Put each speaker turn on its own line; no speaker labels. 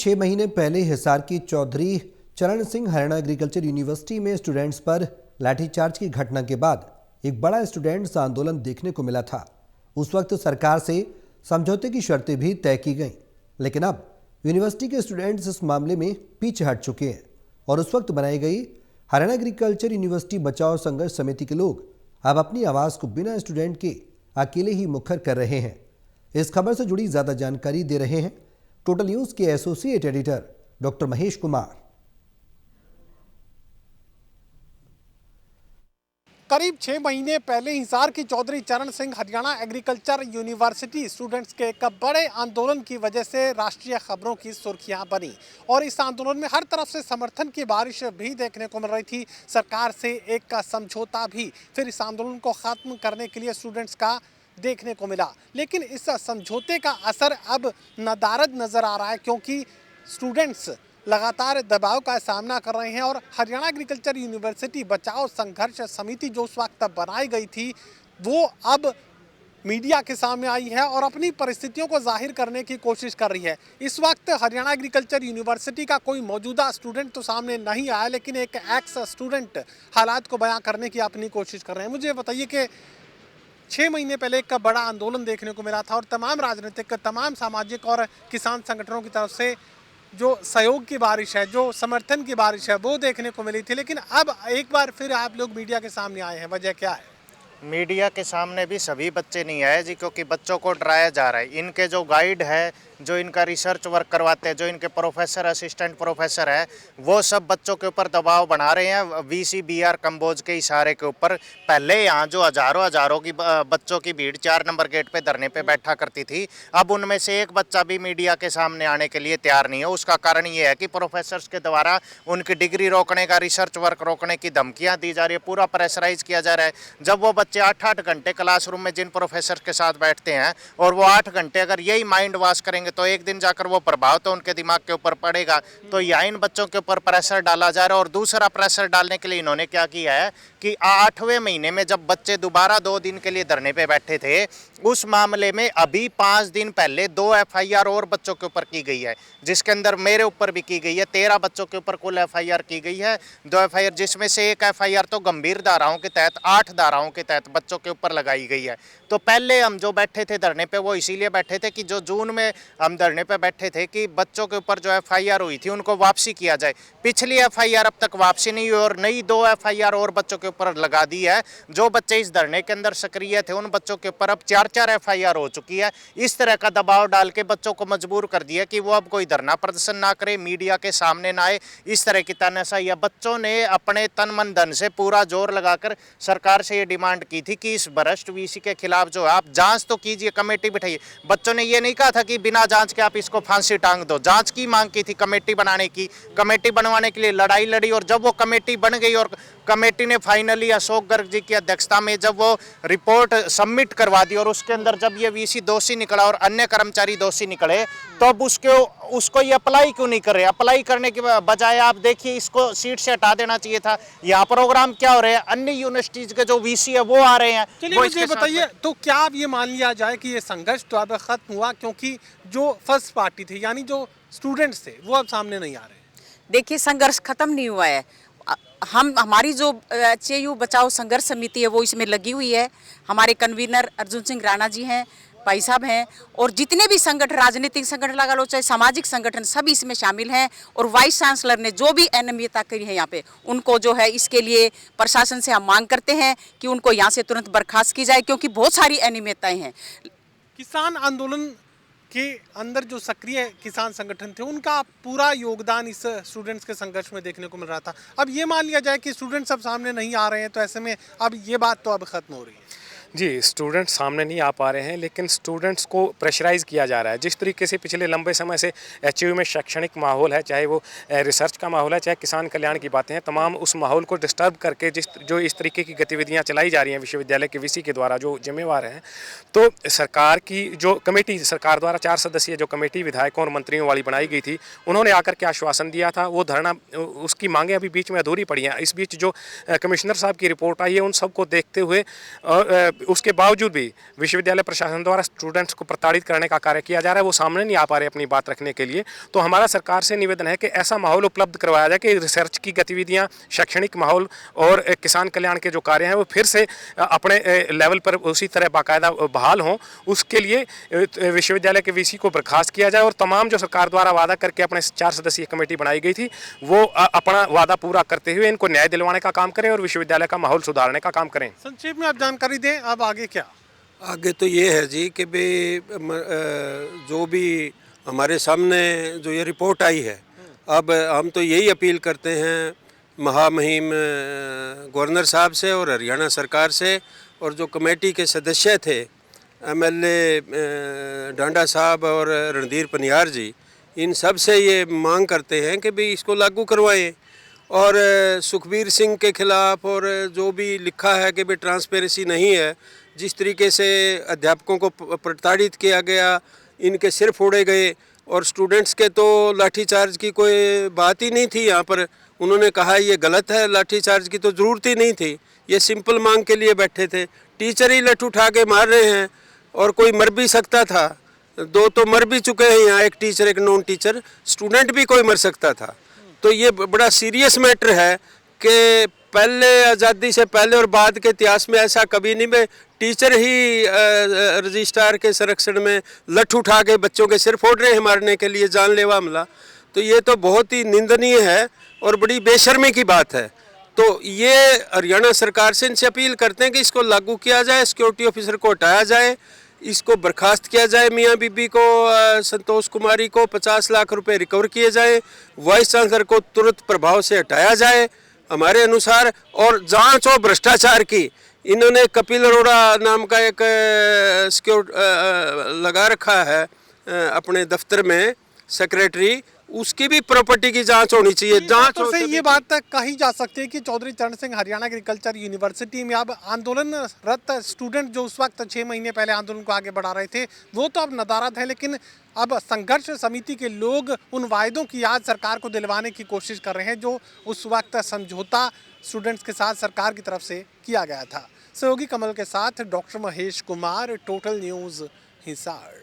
6 महीने पहले हिसार की चौधरी चरण सिंह हरियाणा एग्रीकल्चर यूनिवर्सिटी में स्टूडेंट्स पर लाठीचार्ज की घटना के बाद एक बड़ा स्टूडेंट्स आंदोलन देखने को मिला था। उस वक्त सरकार से समझौते की शर्तें भी तय की गईं, लेकिन अब यूनिवर्सिटी के स्टूडेंट्स इस मामले में पीछे हट चुके हैं और उस वक्त बनाई गई हरियाणा एग्रीकल्चर यूनिवर्सिटी बचाओ संघर्ष समिति के लोग अब अपनी आवाज को बिना स्टूडेंट के अकेले ही मुखर कर रहे हैं। इस खबर से जुड़ी ज्यादा जानकारी दे रहे हैं टोटल न्यूज के associate editor doctor Mahesh Kumar.
करीब 6 महीने पहले हिसार की चौधरी चरण Singh Haryana agriculture university students के एक बड़े आंदोलन की वजह से राष्ट्रीय खबरों की सुर्खियां बनी और इस आंदोलन में हर तरफ से समर्थन की बारिश भी देखने को मिल रही थी। सरकार से एक समझौता भी फिर इस आंदोलन को ख़त्म करने के लिए स्टूडेंट्स का देखने को मिला, लेकिन इस समझौते का असर अब नदारद नज़र आ रहा है क्योंकि स्टूडेंट्स लगातार दबाव का सामना कर रहे हैं और हरियाणा एग्रीकल्चर यूनिवर्सिटी बचाओ संघर्ष समिति जो उस वक्त बनाई गई थी वो अब मीडिया के सामने आई है और अपनी परिस्थितियों को जाहिर करने की कोशिश कर रही है। इस वक्त हरियाणा एग्रीकल्चर यूनिवर्सिटी का कोई मौजूदा स्टूडेंट तो सामने नहीं आया, लेकिन एक एक्स स्टूडेंट हालात को बयां करने की अपनी कोशिश कर रहे हैं। मुझे बताइए कि 6 महीने पहले एक बड़ा आंदोलन देखने को मिला था और तमाम राजनीतिक, तमाम सामाजिक और किसान संगठनों की तरफ से जो सहयोग की बारिश है, जो समर्थन की बारिश है वो देखने को मिली थी, लेकिन अब एक बार फिर आप लोग मीडिया के सामने आए हैं। वजह क्या है?
मीडिया के सामने भी सभी बच्चे नहीं आए जी, क्योंकि बच्चों को डराया जा रहा है। इनके जो गाइड है, जो इनका रिसर्च वर्क करवाते हैं, जो इनके प्रोफेसर, असिस्टेंट प्रोफेसर है, वो सब बच्चों के ऊपर दबाव बना रहे हैं VCBR कंबोज के इशारे के ऊपर। पहले यहाँ जो हजारों की बच्चों की भीड़ 4 नंबर गेट पे धरने पे बैठा करती थी, अब उनमें से एक बच्चा भी मीडिया के सामने आने के लिए तैयार नहीं है। उसका कारण ये है कि प्रोफेसर्स के द्वारा उनकी डिग्री रोकने का, रिसर्च वर्क रोकने की धमकियाँ दी जा रही है, पूरा प्रेशराइज किया जा रहा है। जब वो बच्चे 8-8 घंटे क्लासरूम में जिन प्रोफेसर के साथ बैठते हैं और वो 8 घंटे अगर यही माइंड वॉश करेंगे तो एक दिन जाकर वो प्रभाव तो उनके दिमाग के ऊपर पड़ेगा। तो यहाँ इन बच्चों के ऊपर प्रेशर डाला जा रहा है और दूसरा प्रेशर डालने के लिए इन्होंने क्या किया है कि 8वें महीने में जब बच्चे दोबारा 2 दिन के लिए धरने पे बैठे थे, उस मामले में अभी 5 दिन पहले 2 FIR और बच्चों के ऊपर की गई है, जिसके अंदर मेरे ऊपर भी की गई है। 13 बच्चों के ऊपर कुल FIR की गई है। 2 FIR जिसमें से एक FIR तो गंभीर धाराओं के तहत, 8 धाराओं के तहत बच्चों के ऊपर लगाई गई है। तो पहले हम जो बैठे थे धरने पे वो इसीलिए बैठे थे कि जो जून में हम धरने पे बैठे थे कि बच्चों के ऊपर जो FIR हुई थी उनको वापसी किया जाए। पिछली FIR अब तक वापसी नहीं हुई और नई 2 FIR और बच्चों के ऊपर लगा दी है। जो बच्चे इस धरने के अंदर सक्रिय थे उन बच्चों के ऊपर अब 4-4 FIR हो चुकी है। इस तरह का दबाव डाल के बच्चों को मजबूर कर दिया कि वो अब कोई धरना प्रदर्शन ना करे, मीडिया के सामने ना आए। इस तरह की तानाशाही है। बच्चों ने अपने तन मन धन से पूरा जोर लगाकर सरकार से ये डिमांड की थी कि इस भ्रष्ट VC के खिलाफ जो है आप जांच तो कीजिए, कमेटी बिठाइए। बच्चों ने ये नहीं कहा था कि बिना जांच के आप इसको फांसी टांग दो। जांच की मांग की थी, कमेटी बनाने की। कमेटी बनवाने के लिए लड़ाई लड़ी और जब वो कमेटी बन गई और कमेटी ने फाइनली अशोक गर्ग जी की अध्यक्षता में जब वो रिपोर्ट सबमिट करवा दी और उसके अंदर जब ये VC दोषी निकला और अन्य कर्मचारी दोषी निकले, तो अब उसको ये अप्लाई क्यों नहीं कर रहे? अप्लाई करने के बजाय आप देखिए इसको सीट से हटा देना चाहिए था। यहाँ प्रोग्राम क्या हो रहे हैं, अन्य यूनिवर्सिटीज के जो VC है वो आ रहे हैं।
चलिए मुझे बताइए, तो क्या अब ये मान लिया जाए कि ये संघर्ष तो अब खत्म हुआ क्योंकि जो फर्स्ट पार्टी थी यानी जो स्टूडेंट्स थे वो अब सामने नहीं आ रहे?
देखिए, संघर्ष खत्म नहीं हुआ है। हमारी जो HAU बचाओ संघर्ष समिति है वो इसमें लगी हुई है। हमारे कन्वीनर अर्जुन सिंह राणा जी हैं, भाई साहब हैं, और जितने भी संगठन, राजनीतिक संगठन लगा लो चाहे सामाजिक संगठन, सभी इसमें शामिल हैं। और वाइस चांसलर ने जो भी अनियमितता करी है यहाँ पे, उनको जो है इसके लिए प्रशासन से हम मांग करते हैं कि उनको यहाँ से तुरंत बर्खास्त की जाए, क्योंकि बहुत सारी अनियमितताएं हैं।
किसान आंदोलन के अंदर जो सक्रिय किसान संगठन थे उनका पूरा योगदान इस स्टूडेंट्स के संघर्ष में देखने को मिल रहा था। अब ये मान लिया जाए कि स्टूडेंट्स अब सामने नहीं आ रहे हैं, तो ऐसे में अब ये बात तो अब खत्म हो रही है।
जी, स्टूडेंट्स सामने नहीं आ पा रहे हैं, लेकिन स्टूडेंट्स को प्रेशराइज़ किया जा रहा है। जिस तरीके से पिछले लंबे समय से HAU में शैक्षणिक माहौल है, चाहे वो रिसर्च का माहौल है, चाहे किसान कल्याण की बातें हैं, तमाम उस माहौल को डिस्टर्ब करके जो इस तरीके की गतिविधियां चलाई जा रही हैं विश्वविद्यालय के VC के द्वारा जो जिम्मेवार हैं, तो सरकार की जो कमेटी, सरकार द्वारा 4 सदस्यीय जो कमेटी विधायकों और मंत्रियों वाली बनाई गई थी, उन्होंने आकर के आश्वासन दिया था। वो धरना, उसकी मांगें अभी बीच में अधूरी पड़ी हैं। इस बीच जो कमिश्नर साहब की रिपोर्ट आई है उन सबको देखते हुए उसके बावजूद भी विश्वविद्यालय प्रशासन द्वारा स्टूडेंट्स को प्रताड़ित करने का कार्य किया जा रहा है, वो सामने नहीं आ पा रहे अपनी बात रखने के लिए। तो हमारा सरकार से निवेदन है कि ऐसा माहौल उपलब्ध करवाया जाए कि रिसर्च की गतिविधियाँ, शैक्षणिक माहौल और किसान कल्याण के जो कार्य हैं वो फिर से अपने लेवल पर उसी तरह बाकायदा बहाल हों। उसके लिए विश्वविद्यालय के वीसी को बर्खास्त किया जाए और तमाम जो सरकार द्वारा वादा करके अपने 4 सदस्यीय कमेटी बनाई गई थी वो अपना वादा पूरा करते हुए इनको न्याय दिलवाने का काम करें और विश्वविद्यालय का माहौल सुधारने का काम करें।
संक्षेप में आप जानकारी दें, अब आगे क्या?
आगे तो ये है जी कि भाई जो भी हमारे सामने जो ये रिपोर्ट आई है, अब हम तो यही अपील करते हैं महामहिम गवर्नर साहब से और हरियाणा सरकार से, और जो कमेटी के सदस्य थे एमएलए डांडा साहब और रणधीर पनियार जी, इन सब से ये मांग करते हैं कि भाई इसको लागू करवाएं। और सुखबीर सिंह के ख़िलाफ़ और जो भी लिखा है कि भाई ट्रांसपेरेंसी नहीं है, जिस तरीके से अध्यापकों को प्रताड़ित किया गया, इनके सिर फोड़े गए और स्टूडेंट्स के तो लाठीचार्ज की कोई बात ही नहीं थी। यहाँ पर उन्होंने कहा ये गलत है, लाठीचार्ज की तो ज़रूरत ही नहीं थी, ये सिंपल मांग के लिए बैठे थे। टीचर ही लठ उठा के मार रहे हैं और कोई मर भी सकता था, 2 तो मर भी चुके हैं यहाँ, एक टीचर एक नॉन टीचर, स्टूडेंट भी कोई मर सकता था। तो ये बड़ा सीरियस मैटर है कि पहले आज़ादी से पहले और बाद के इतिहास में ऐसा कभी नहीं, में टीचर ही रजिस्ट्रार के संरक्षण में लठ उठा के बच्चों के सिर फोड़ रहे हैं मारने के लिए, जानलेवा हमला। तो ये तो बहुत ही निंदनीय है और बड़ी बेशर्मी की बात है। तो ये हरियाणा सरकार से इनसे अपील करते हैं कि इसको लागू किया जाए, सिक्योरिटी ऑफिसर को हटाया जाए, इसको बर्खास्त किया जाए, मियाँ बीबी को, संतोष कुमारी को 50 लाख रुपए रिकवर किए जाए, वाइस चांसलर को तुरंत प्रभाव से हटाया जाए हमारे अनुसार, और जांच हो भ्रष्टाचार की। इन्होंने कपिल अरोड़ा नाम का एक लगा रखा है अपने दफ्तर में सेक्रेटरी, उसकी भी प्रॉपर्टी की जांच होनी चाहिए। जांच
तो से ये बात तक कही जा सकती है कि चौधरी चरण सिंह हरियाणा एग्रीकल्चर यूनिवर्सिटी में अब आंदोलनरत स्टूडेंट जो उस वक्त 6 महीने पहले आंदोलन को आगे बढ़ा रहे थे वो तो अब नदारद है, लेकिन अब संघर्ष समिति के लोग उन वायदों की याद सरकार को दिलवाने की कोशिश कर रहे हैं जो उस वक्त समझौता स्टूडेंट्स के साथ सरकार की तरफ से किया गया था। सहयोगी कमल के साथ doctor Mahesh Kumar, total news, Hisar.